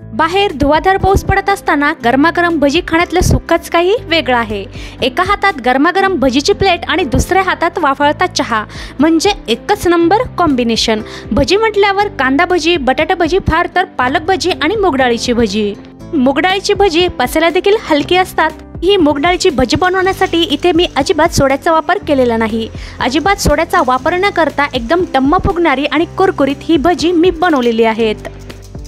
बाहेर धुवाधार पाऊस पडत असताना गरमागरम भजी खाण्यातलं सुखच काही वेगळं आहे। एका हातात गरमागरम भजीची प्लेट आणि दुसऱ्या हातात वाफळता चहा, म्हणजे एकच नंबर कॉम्बिनेशन। भजी म्हटल्यावर कांदा भजी, बटाटा भजी, फार तर पालक भजी आणि मूगडाळीची भजी। मूगडाळीची भजी पचायला देखील हलकी असतात। ही मूगडाळीची भजी बनवण्यासाठी इथे मी अजिबात सोड्याचा वापर केलेला नाही। अजिबात सोड्याचा वापर न करता एकदम टम्म फुगणारी आणि कुरकुरीत ही भजी मी बनवलेली आहेत।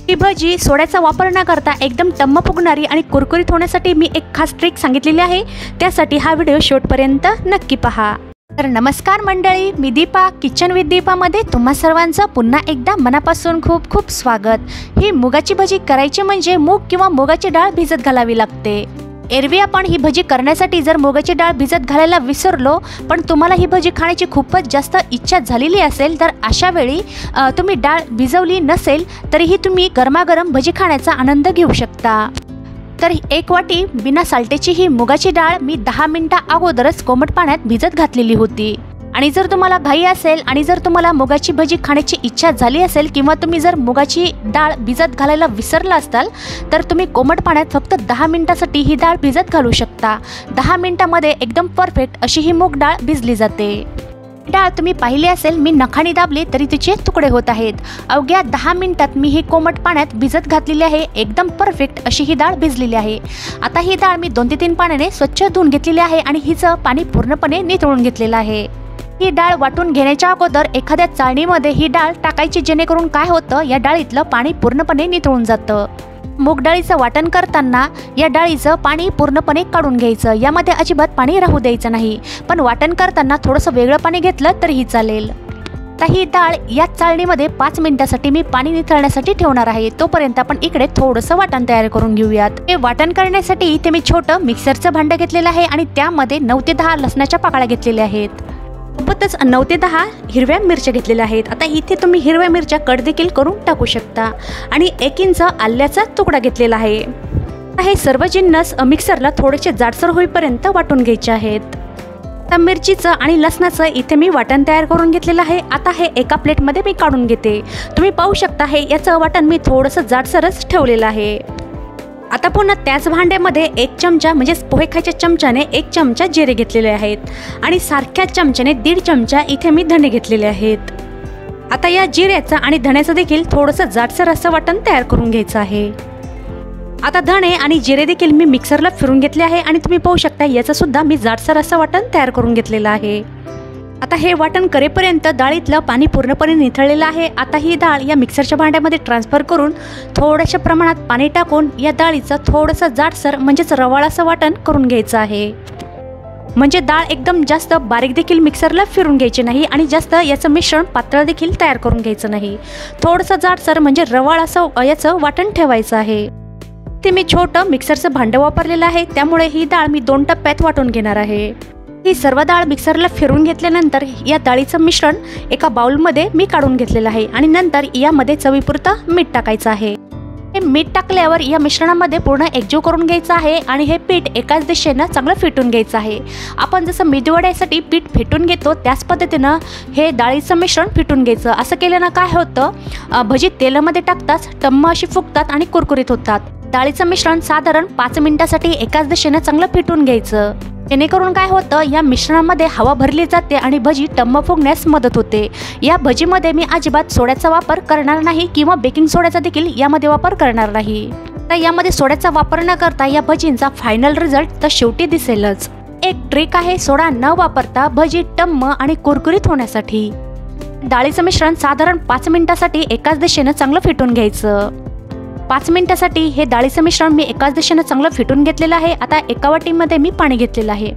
ही भजी सोड्याचा वापर न करता एकदम टम्म फुगणारी आणि कुरकुरीत होण्यासाठी मी एक खास ट्रिक सांगितलेली आहे। त्यासाठी हा व्हिडिओ शेवटपर्यंत नक्की पहा। तर नमस्कार मंडळी, मी दीपा, किचन विथ दीपामध्ये तुम्हा सर्वांचं पुन्हा एकदा मनापासून खूप खूप स्वागत। ही मुगाची भजी करायची म्हणजे मूग किंवा मुगाची डाळ भिजत घालावी लागते। एरवी आपण ही भजी करण्यासाठी जर मुगाची डाळ भिजत घालायला विसरलो, पण तुम्हाला ही भजी खाण्याची खूपच जास्त इच्छा झालेली असेल, तर अशा वेळी तुम्ही डाळ भिजवली नसेल तरीही तुम्ही गरमागरम भजी खाण्याचा आनंद घेऊ शकता। तर एक वाटी बिना साल्टेची ही मुगाची डाळ मी 10 मिनिटं अगोदरच कोमट पाण्यात भिजत घातलेली होती। आणि जर तुम्हाला घाई असेल आणि जर तुम्हाला मुगाची भजी खाण्याची इच्छा झाली असेल किंवा तुम्ही जर मुगाची डाळ भिजत घालायला विसरला असाल, तर तुम्ही कोमट पाण्यात फक्त 10 मिनिटांसाठी ही डाळ भिजत घालू शकता। 10 मिनिटांमध्ये एकदम परफेक्ट अशी ही मूग डाळ भिजली जाते। डाळ तुम्ही पाहिली असेल, मी नखाने दाबले तरी तिचे तुकडे होत आहेत। अवघ्या 10 मिनिटात मी ही कोमट पाण्यात भिजत घातलेली आहे। एकदम परफेक्ट अशी ही डाळ भिजलेली आहे। आता ही डाळ मी 2 ते 3 पाण्याने स्वच्छ धुवून घेतलेली आहे आणि हिचं पाणी पूर्णपणे निथळून घेतलेलं आहे। ही डाळ वाटून घेण्याच्या अगोदर एखाद्या चाळणीमध्ये ही डाळ टाकायची, जेणेकरून काय होतं, या डाळीतलं पाणी पूर्णपणे निथळून जातं। मूग डाळीचं वाटण करताना या डाळीचं पाणी पूर्णपणे काढून घ्यायचं, यामध्ये अजिबात पाणी राहू द्यायचं नाही। पण वाटण करताना थोडंसं वेगळं पाणी घेतलं तरीही चालेल। तर ही डाळ या चाळणीमध्ये 5 मिनिटांसाठी मी पाणी निथळण्यासाठी ठेवणार आहे। तोपर्यंत आपण इकडे थोडंसं वाटण तयार करून घेऊयात। हे वाटण करण्यासाठी इथे मी छोटं मिक्सरचं भांडं घेतलेलं आहे आणि त्यामध्ये 9 ते 10 लसणाच्या पाकळ्या घेतलेल्या आहेत। सोबतच 9 ते 10 हिरव्या मिरच्या घेतलेल्या आहेत। आता इथे तुम्ही हिरव्या मिरच्या कट देखील करून टाकू शकता आणि 1 इंच आल्याचा तुकडा घेतलेला आहे। हे सर्व जिन्नस मिक्सरला थोडेसे जाडसर होईपर्यंत वाटून घ्यायचे आहेत। तर मिरचीचं आणि लसणाचं इथे मी वाटण तयार करून घेतलेलं आहे। आता हे एका प्लेटमध्ये मी काढून घेते। तुम्ही पाहू शकता हे याचं वाटण मी थोडंसं जाडसरच ठेवलेलं आहे। आता पुन्हा त्याच भांड्यामध्ये 1 चमचा म्हणजे पोहे खायच्या चमच्याने 1 चमचा जिरे घेतलेले आहेत आणि सारख्या चमच्याने 1.5 चमचा इथे मी धणे घेतलेले आहेत। आता या जिऱ्याचं आणि धण्याचं देखील थोडंसं जाडसर असं वाटण तयार करून घ्यायचं आहे। आता धणे आणि जिरे देखील मी मिक्सरला फिरून घेतले आहे आणि तुम्ही पाहू शकता याचं सुद्धा मी जाडसर असं वाटण तयार करून घेतलेलं आहे। आता हे वाटण करेपर्यंत डाळीतलं पाणी पूर्णपणे निथळलेलं आहे। आता ही डाळ या मिक्सरच्या भांड्यामध्ये ट्रान्सफर करून थोड्याशा प्रमाणात पाणी टाकून या डाळीचं थोडंसं जाडसर म्हणजेच रवाळ असं वाटण करून घ्यायचं आहे। म्हणजे डाळ एकदम जास्त बारीक देखील मिक्सरला फिरून घ्यायची नाही आणि जास्त याचं मिश्रण पातळ देखील तयार करून घ्यायचं नाही। थोडंसं जाडसर म्हणजे रवाळ असं याचं वाटण ठेवायचं आहे। ते मी छोटं मिक्सरचं भांडं वापरलेलं आहे, त्यामुळे ही डाळ मी 2 टप्प्यात वाटून घेणार आहे। ही सर्व डाळ मिक्सरला फिरून घेतल्यानंतर या डाळीचं मिश्रण एका बाउलमध्ये मी काढून घेतलेलं आहे आणि नंतर यामध्ये चवीपुरतं मीठ टाकायचं आहे। हे मीठ टाकल्यावर या मिश्रणामध्ये पूर्ण एकजीव करून घ्यायचं आहे आणि हे पीठ एकाच दिशेनं चांगलं फेटून घ्यायचं आहे। आपण जसं मेदूवड्यासाठी पीठ फेटून घेतो त्याच पद्धतीनं हे डाळीचं मिश्रण फेटून घ्यायचं। असं केल्यानं काय होतं, भजी तेलामध्ये टाकताच टम्म अशी फुगतात आणि कुरकुरीत होतात। डाळीचं मिश्रण साधारण 5 मिनिटांसाठी एकाच दिशेनं चांगलं फेटून घ्यायचं, जेणेकरून काय होतं, या मिश्रणामध्ये हवा भरली जाते आणि भजी टम्म फुगण्यास मदत होते। या भजीमध्ये मी अजिबात सोड्याचा वापर करणार नाही किंवा बेकिंग सोड्याचा देखील यामध्ये वापर करणार नाही। तर यामध्ये सोड्याचा वापर न करता या भजींचा फायनल रिझल्ट तर शेवटी दिसेलच। एक ट्रिक आहे सोडा न वापरता भजी टम्म आणि कुरकुरीत होण्यासाठी। डाळीचं मिश्रण साधारण 5 मिनिटांसाठी एकाच दिशेनं चांगलं फेटून घ्यायचं। 5 मिनिटांसाठी हे डाळीचं मिश्रण मी एकाच दिशेनं चांगलं फेटून घेतलेलं आहे। आता एका वाटीमध्ये मी पाणी घेतलेलं आहे।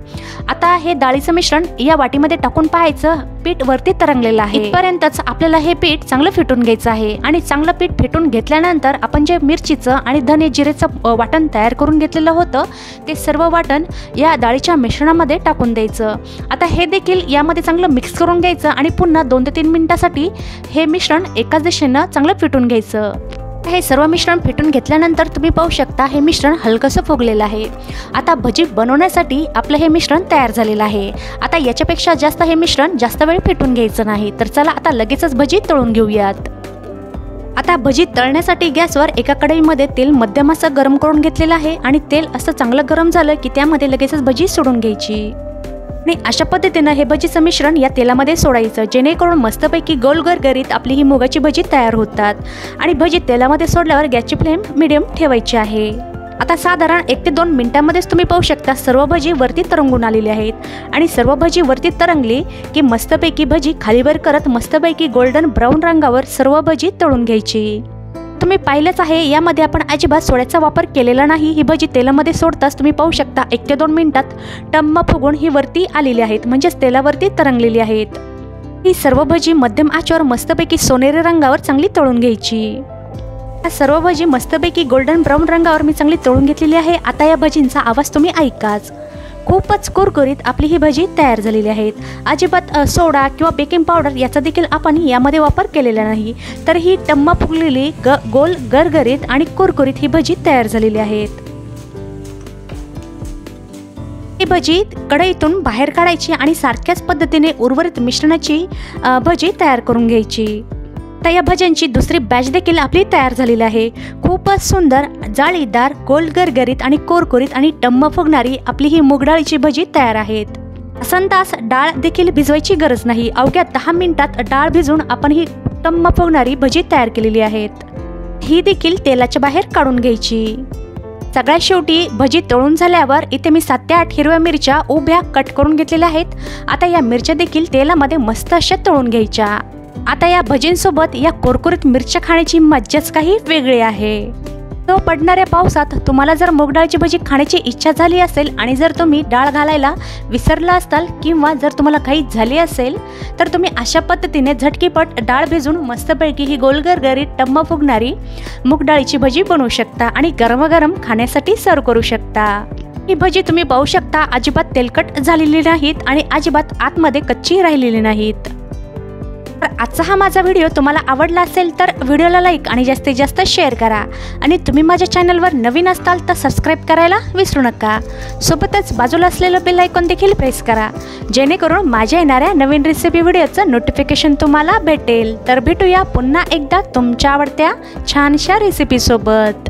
आता हे डाळीचं मिश्रण या वाटीमध्ये टाकून पाहायचं, पीठ वरती तरंगलेलं आहे। इथपर्यंतच आपल्याला हे पीठ चांगलं फेटून घ्यायचं आहे आणि चांगलं पीठ फेटून घेतल्यानंतर आपण जे मिरचीचं आणि धने जिरेचं वाटण तयार करून घेतलेलं होतं ते सर्व वाटण या डाळीच्या मिश्रणामध्ये टाकून द्यायचं। आता हे देखील यामध्ये चांगलं मिक्स करून घ्यायचं आणि पुन्हा 2 ते 3 मिनिटांसाठी हे मिश्रण एकाच दिशेनं चांगलं फेटून घ्यायचं। हे सर्व मिश्रण फेटून घेतल्यानंतर तुम्ही पाहू शकता हे मिश्रण हलकंसं फुगलेलं आहे। आता भजी बनवण्यासाठी आपलं हे मिश्रण तयार झालेलं आहे। आता याच्यापेक्षा जास्त हे मिश्रण जास्त वेळ फेटून घ्यायचं नाही। तर चला आता लगेचच भजी तळून घेऊयात। आता भजी तळण्यासाठी गॅसवर एका कढईमध्ये तेल मध्यम असं गरम करून घेतलेलं आहे आणि तेल असं चांगलं गरम झालं की त्यामध्ये लगेचच भजी सोडून घ्यायची आणि अशा पद्धतीनं हे भजीचं मिश्रण या तेलामध्ये सोडायचं, जेणेकरून मस्तपैकी गोल गरगरीत आपली ही मुगाची भजी तयार होतात। आणि भजी तेलामध्ये सोडल्यावर गॅसची फ्लेम मीडियम ठेवायची आहे। आता साधारण 1 ते 2 मिनिटांमध्येच तुम्ही पाहू शकता सर्व भजी वरती तरंगून आलेली आहेत आणि सर्व भजी वरती तरंगली की मस्तपैकी भजी खालीवर करत मस्तपैकी गोल्डन ब्राऊन रंगावर सर्व भजी तळून घ्यायची। तुम्ही पाहिलंच आहे, यामध्ये आपण अजिबात सोड्याचा वापर केलेला नाही। ही भजी तेलामध्ये सोडताच तुम्ही पाहू शकता 1 ते 2 मिनिटात टम्म फुगून ही वरती आलेली आहेत, म्हणजेच तेलावरती तरंगलेली आहेत। ही सर्व भजी मध्यम आचेवर मस्तपैकी सोनेरी रंगावर चांगली तळून घ्यायची। सर्व भजी मस्तपैकी गोल्डन ब्राऊन रंगावर मी चांगली तळून घेतलेली आहे। आता या भजींचा आवाज तुम्ही ऐकाच। खूपच कुरकुरीत आपली ही भजी तयार झालेली आहेत। अजिबात सोडा किंवा बेकिंग पावडर याचा देखील आपण यामध्ये वापर केलेला नाही, तर ही टम्म फुगलेली गोल गरगरीत आणि कुरकुरीत ही भजी तयार झालेली आहेत। ही भजी कढईतून बाहेर काढायची आणि सारख्याच पद्धतीने उर्वरित मिश्रणाची भजी तयार करून घ्यायची। आता या भज्यांची दुसरी बॅच देखील आपली तयार झालेली आहे। खूपच सुंदर, जाळीदार, गोल गरगरीत आणि कुरकुरीत आणि टम्म फुगणारी आपली ही मूगडाळीची भजी तयार आहेत। तासनतास डाळ देखील भिजवायची गरज नाही, अवघ्या 10 मिनिटात डाळ भिजवून आपण ही टम्म फुगणारी भजी तयार केलेली आहेत। ही देखील तेलाच्या बाहेर काढून घ्यायची। सगळ्यात शेवटी भजी तळून झाल्यावर इथे मी 7 ते 8 हिरव्या मिरच्या उभ्या कट करून घेतलेल्या आहेत। आता या मिरच्या देखील तेलामध्ये मस्त अशा तळून घ्यायच्या। आता या भजींसोबत या कुरकुरीत मिरच्या खाण्याची मज्जाच काही वेगळी आहे। तो पडणाऱ्या पावसात तुम्हाला जर मूगडाळची भजी खाण्याची इच्छा झाली असेल आणि जर तुम्ही डाळ घालायला विसरला असाल किंवा जर तुम्हाला काही झाली असेल तर तुम्ही अशा पद्धतीने झटकीपट डाळ भिजून मस्तपैकी ही गोलगरगरीत टम्म फुगणारी मूगडाळीची भजी बनवू शकता आणि गरमागरम खाण्यासाठी सर्व करू शकता। ही भजी तुम्ही पाहू शकता अजिबात तेलकट झालेली नाहीत आणि अजिबात आतमध्ये कच्ची राहिलेली नाहीत। तर आजचा हा माझा व्हिडिओ तुम्हाला आवडला असेल तर व्हिडिओला लाईक आणि जास्तीत जास्त शेअर करा आणि तुम्ही माझ्या चॅनलवर नवीन असाल तर सबस्क्राईब करायला विसरू नका। सोबतच बाजूला असलेलं बेल आयकॉन देखील प्रेस करा, जेणेकरून माझ्या येणाऱ्या नवीन रेसिपी व्हिडिओचं नोटिफिकेशन तुम्हाला भेटेल। तर भेटूया पुन्हा एकदा तुमच्या आवडत्या छानशा रेसिपी सोबत।